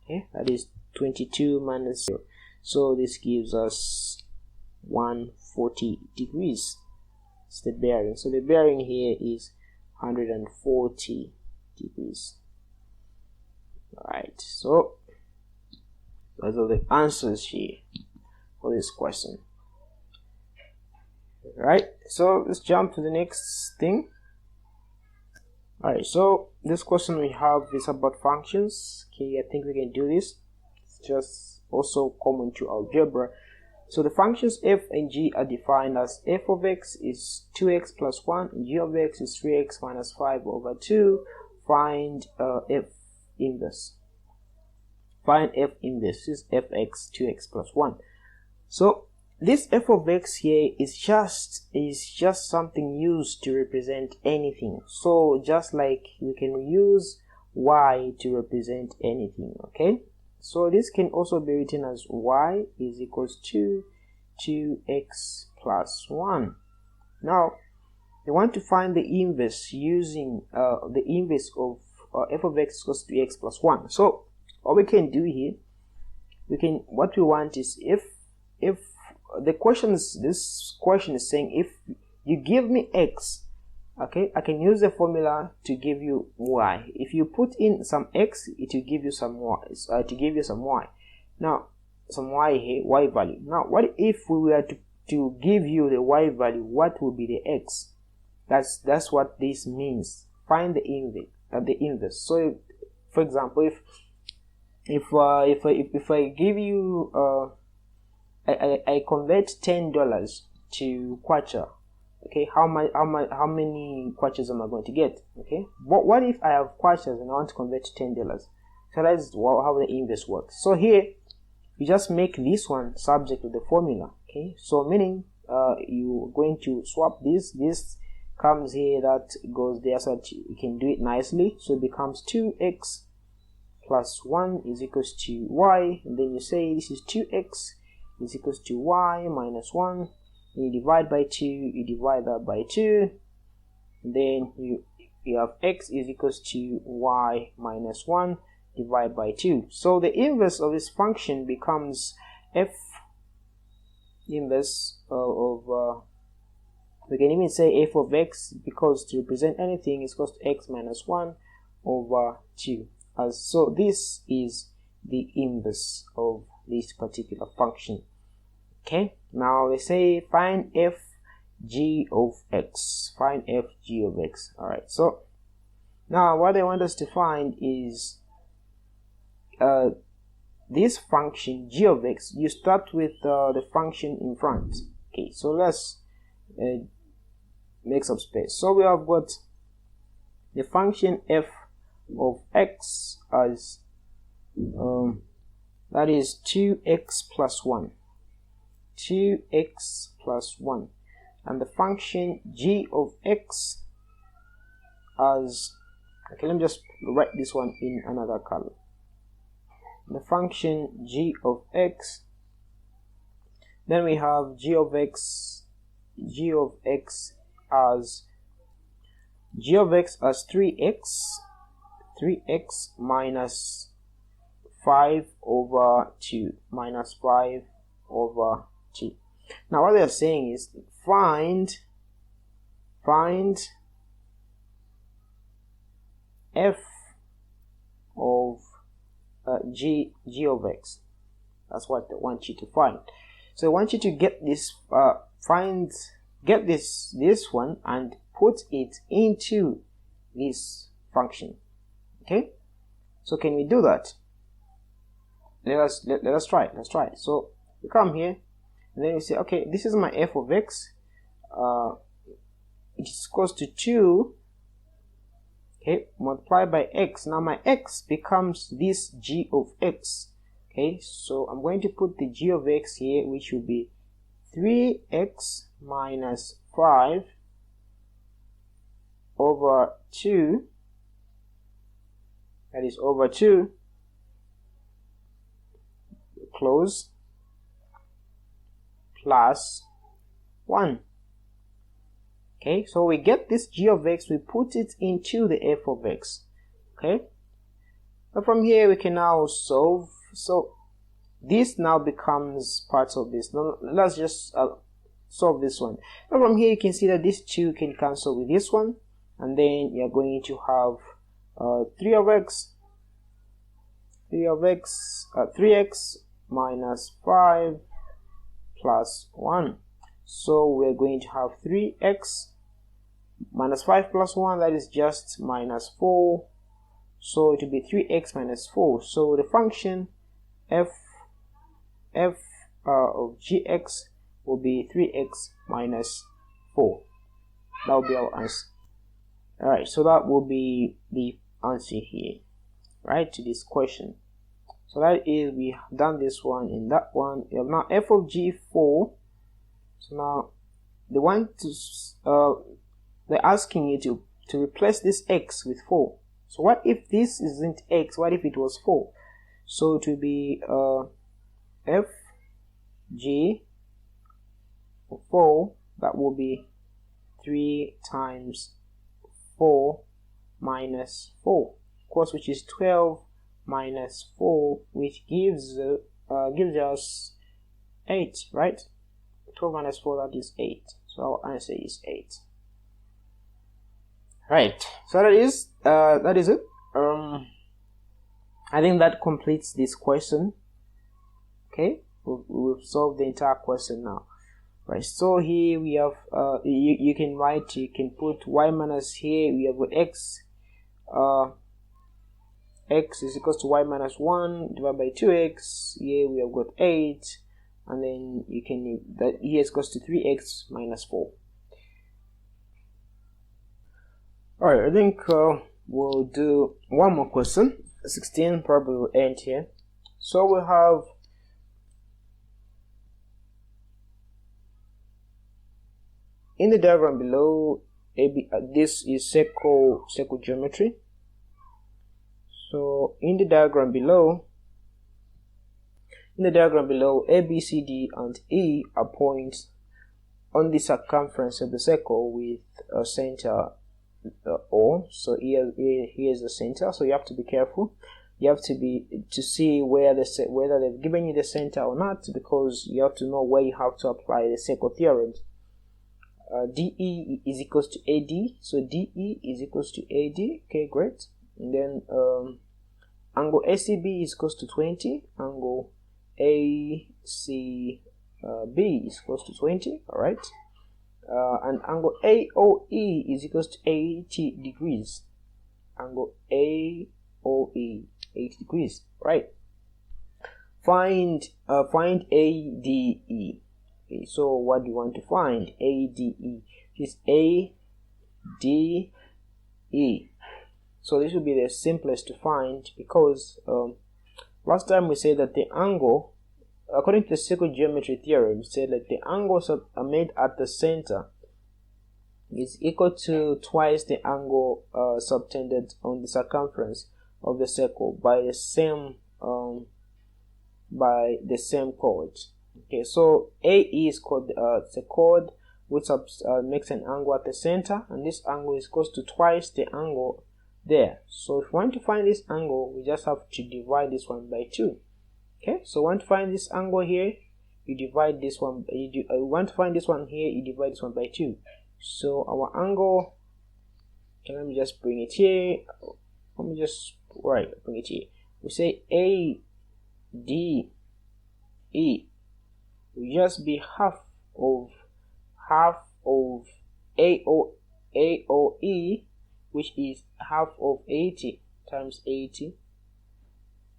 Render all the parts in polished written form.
Okay, that is 22 minus 0. So this gives us 140 degrees. It's the bearing. So the bearing here is 140 degrees. Alright, so those are the answers here for this question. Alright, so let's jump to the next thing. Alright, so this question we have is about functions. Okay, I think we can do this. It's just also common to algebra. So the functions f and g are defined as f of x is 2x plus 1 and g of x is 3x minus 5 over 2. Find f inverse. Find f inverse is fx 2x plus 1. So this f of x here is just something used to represent anything. So just like we can use y to represent anything, okay? So this can also be written as y is equals to 2x plus 1. Now we want to find the inverse using the inverse of f of x equals to x plus 1. So what we can do here, what we want is if the this question is saying if you give me x, okay, I can use the formula to give you y. If you put in some x, it will give you some y. To give you some y. Now some y here, y value. Now what if we were to give you the y value? What will be the x? That's what this means. Find the inverse. So for example, if I give you I convert $10 to kwacha, okay, how many kwachas am I going to get? Okay, what if I have kwachas and I want to convert to $10? So that's how the inverse works. So here you just make this one subject to the formula. Okay, so meaning you're going to swap this comes here, that goes there, so that you can do it nicely. So it becomes 2x plus 1 is equals to y, and then you say this is 2x is equals to y minus 1. You divide by 2, you divide that by 2, and then you have x is equals to y minus 1 divided by 2. So the inverse of this function becomes f inverse of we can even say f of x, because to represent anything is equals to x minus 1 over 2. So this is the inverse of this particular function. Okay, now they say find f g of x. Find f g of x. Alright, so now what they want us to find is this function g of x. You start with the function in front. Okay, so let's make some space. So we have got the function f of x as that is 2x plus 1. 2x plus 1, and the function g of x as, okay, let me just write this one in another color. The function g of x, then we have g of x as 3x minus 5 over 2 minus 5 over 2. Now what they are saying is find f of g of x. That's what they want you to find. So I want you to get this get this one and put it into this function. Okay, so can we do that? Let us try it. Let's try it. So we come here and then we say, okay, this is my f of x. It is equals to 2, okay, multiplied by x. Now my x becomes this g of x. Okay, so I'm going to put the g of x here, which will be 3x minus 5 over 2, that is over 2, close, plus 1. Okay, so we get this g of x, we put it into the f of x. Okay, But from here we can now solve. So this now becomes part of this. Now let's just solve this one. Now from here you can see that these two can cancel with this one, and then you're going to have 3x minus 5 plus 1. So we're going to have 3x minus 5 plus 1, that is just minus 4. So it will be 3x minus 4. So the function f of gx will be 3x minus 4. That will be our answer. Alright, so that will be the answer here, right, to this question. So that is, we have done this one and that one. You have now f of g4. So now they want to they're asking you to replace this x with 4. So what if this isn't x? What if it was 4? So it will be f g 4, that will be 3 times 4 minus 4, of course, which is 12 minus 4, which gives us 8, right? 12 minus 4, that is 8. So our answer is 8. Right, so that is it. I think that completes this question. Okay, we've solved the entire question now. Right, so here we have you can write, you can put y minus, here we have got x is equals to y minus 1 divided by 2x. Here we have got 8, and then you can, that here is equals to 3x minus 4. Alright, I think we'll do one more question. 16 probably will end here. So we have in the diagram below, this is circle geometry. So in the diagram below, A, B, C, D, and E are points on the circumference of the circle with a center O. So here is the center. So you have to be careful. You have to see whether they've given you the center or not, because you have to know where you have to apply the circle theorem. DE is equals to AD, so DE is equals to AD. Okay, great. And then angle ACB is equals to 20. Angle ACB is equals to 20. All right. And angle AOE is equals to 80 degrees. Angle AOE, 80 degrees. Right. Find ADE. Okay, so what do you want to find? ADE is ADE. So this will be the simplest to find, because last time we said that the angle, according to the circle geometry theorem, said that the angles are made at the center is equal to twice the angle subtended on the circumference of the circle by the same chord. Okay, so AE is called it's a chord which makes an angle at the center, and this angle is equal to twice the angle there. So if we want to find this angle, we just have to divide this one by 2. Okay, so want to find this angle here, you divide this one. Want to find this one here, you divide this one by 2. So our angle, okay, let me just bring it here. Bring it here. We say ADE will just be half of AOE, which is half of 80 times 80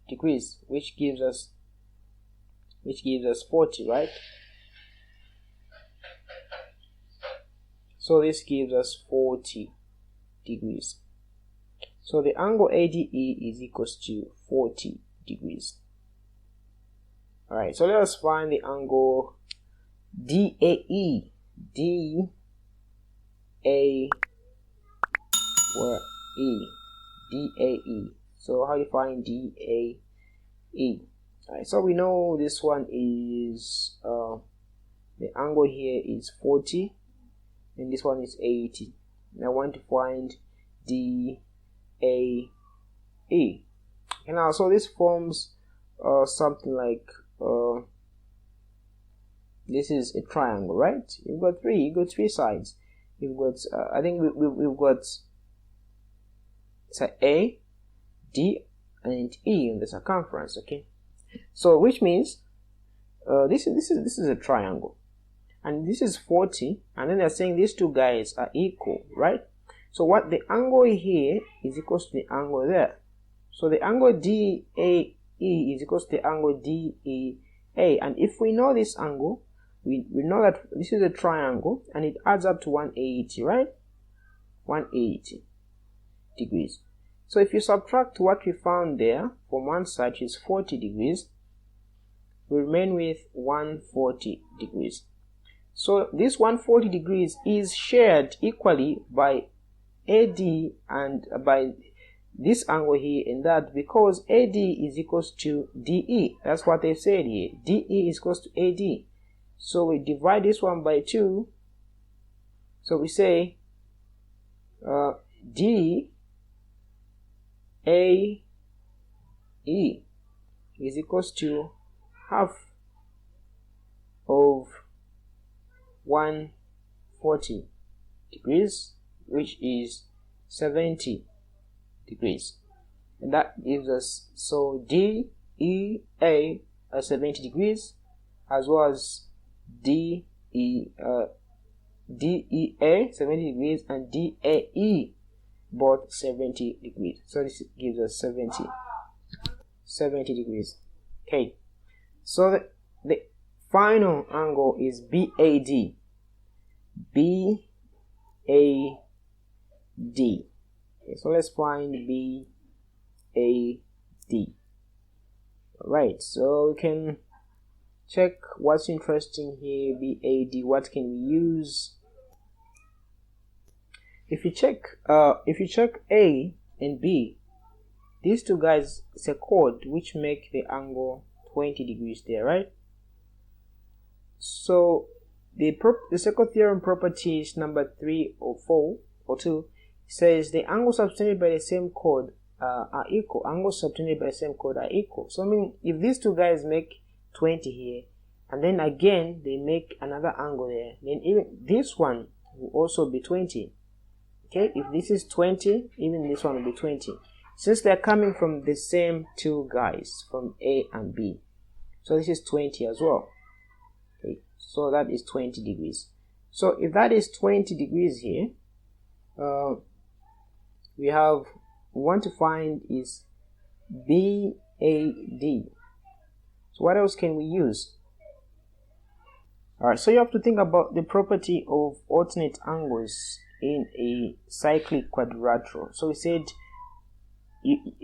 degrees, which gives us 40, right? So this gives us 40 degrees. So the angle ADE is equals to 40 degrees. Alright, so let us find the angle DAE. DAE. So how you find DAE? Alright, so we know this one is the angle here is 40 and this one is 80. And I want to find DAE. Okay, And now, so this forms something like this is a triangle, right? You've got three sides. You've got I think we've got A, D, and E in the circumference. Okay, so which means this is a triangle, and this is 40, and then they're saying these two guys are equal, right? So what the angle here is equals to the angle there. So the angle DAE is equals to the angle DEA, and if we know this angle, we know that this is a triangle and it adds up to 180, right? 180 degrees. So if you subtract what we found there from one side, which is 40 degrees, we remain with 140 degrees. So this 140 degrees is shared equally by AD and by this angle here and that, because AD is equals to DE. That's what they've said here. DE is equals to AD. So we divide this one by 2. So we say DAE is equals to half of 140 degrees, which is 70 degrees. And that gives us, so DEA are 70 degrees, as well as DEA 70 degrees and DAE both 70 degrees. So this gives us 70 degrees. Okay, so the final angle is BAD. Okay, so let's find BAD. Alright, so we can check what's interesting here. BAD, what can we use? If you check A and B, these two guys, it's a chord which make the angle 20 degrees there, right? So the second theorem property is number 3 or 4 or 2 says the angles subtended by the same chord are equal. Angles subtended by the same chord are equal. So I mean, if these two guys make 20 here, and then again they make another angle there, then even this one will also be 20. Okay, if this is 20, even this one will be 20. Since they're coming from the same two guys, from A and B. So this is 20 as well. Okay, so that is 20 degrees. So if that is 20 degrees here, we want to find is BAD. So what else can we use? Alright, so you have to think about the property of alternate angles in a cyclic quadrilateral. So we said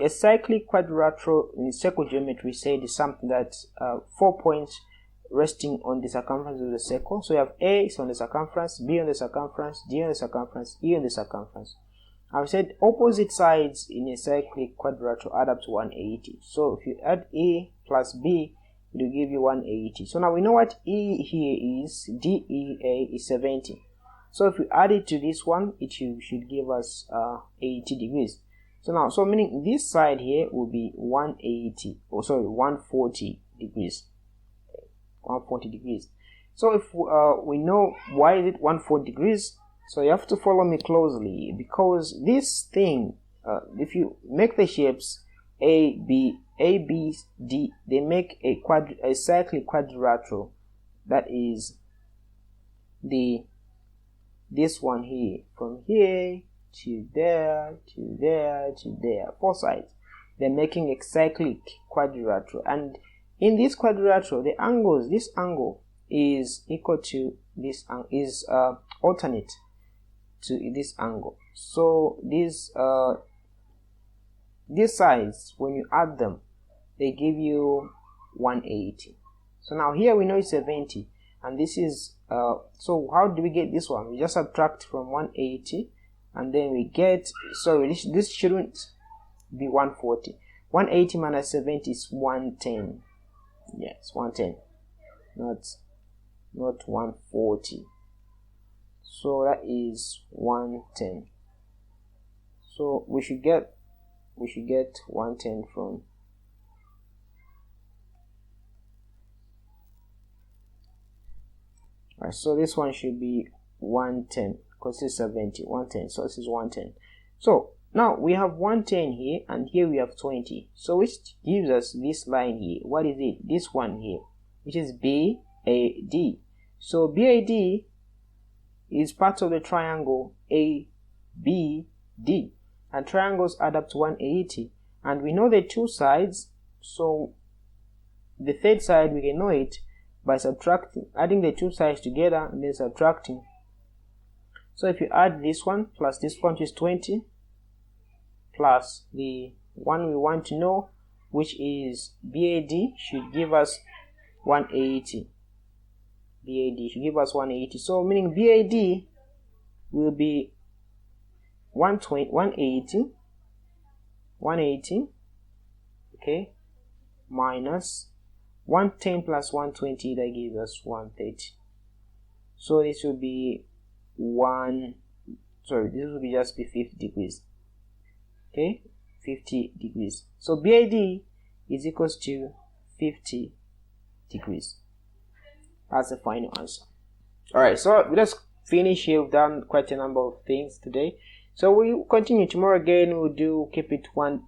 a cyclic quadrilateral in circle geometry, we said is something that 4 points resting on the circumference of the circle. So you have A is on the circumference, B on the circumference, D on the circumference, E on the circumference. I've said opposite sides in a cyclic quadrilateral add up to 180. So if you add A plus B, it will give you 180. So now we know what E here is. DEA is 70. So if we add it to this one, it should give us 80 degrees. So now, so meaning this side here will be 140 degrees. 140 degrees. So if we know why is it 140 degrees, so you have to follow me closely, because this thing, if you make the shapes A, B, D, they make a cyclic quadrilateral. That is this one here, from here to there, to there, to there, 4 sides. They're making a cyclic quadrilateral, and in this quadrilateral, the angles, this angle is equal to this angle, is alternate to this angle. So these sides, when you add them, they give you 180. So now here we know it's 70, and this is so how do we get this one? We just subtract from 180, and then we get, sorry, this shouldn't be 140. 180 minus 70 is 110. Yes, 110, not 140. So that is 110. So we should get 110 from Alright, so this one should be 110 because this is 70, 110, so this is 110. So now we have 110 here and here we have 20, so which gives us this line here. What is it? This one here, which is BAD. So BAD is part of the triangle ABD, and triangles add up to 180, and we know the two sides, so the third side we can know it by adding the two sides together and then subtracting. So if you add this one plus this one, which is 20, plus the one we want to know, which is BAD, should give us 180. BAD should give us 180. So meaning BAD will be 180, okay, minus 110 plus 120, that gives us 130. So this will be this will be just be 50 degrees. Okay, 50 degrees. So BAD is equals to 50 degrees. That's the final answer. Alright, so we just finish here. We've done quite a number of things today. So we'll continue tomorrow again. We'll keep it one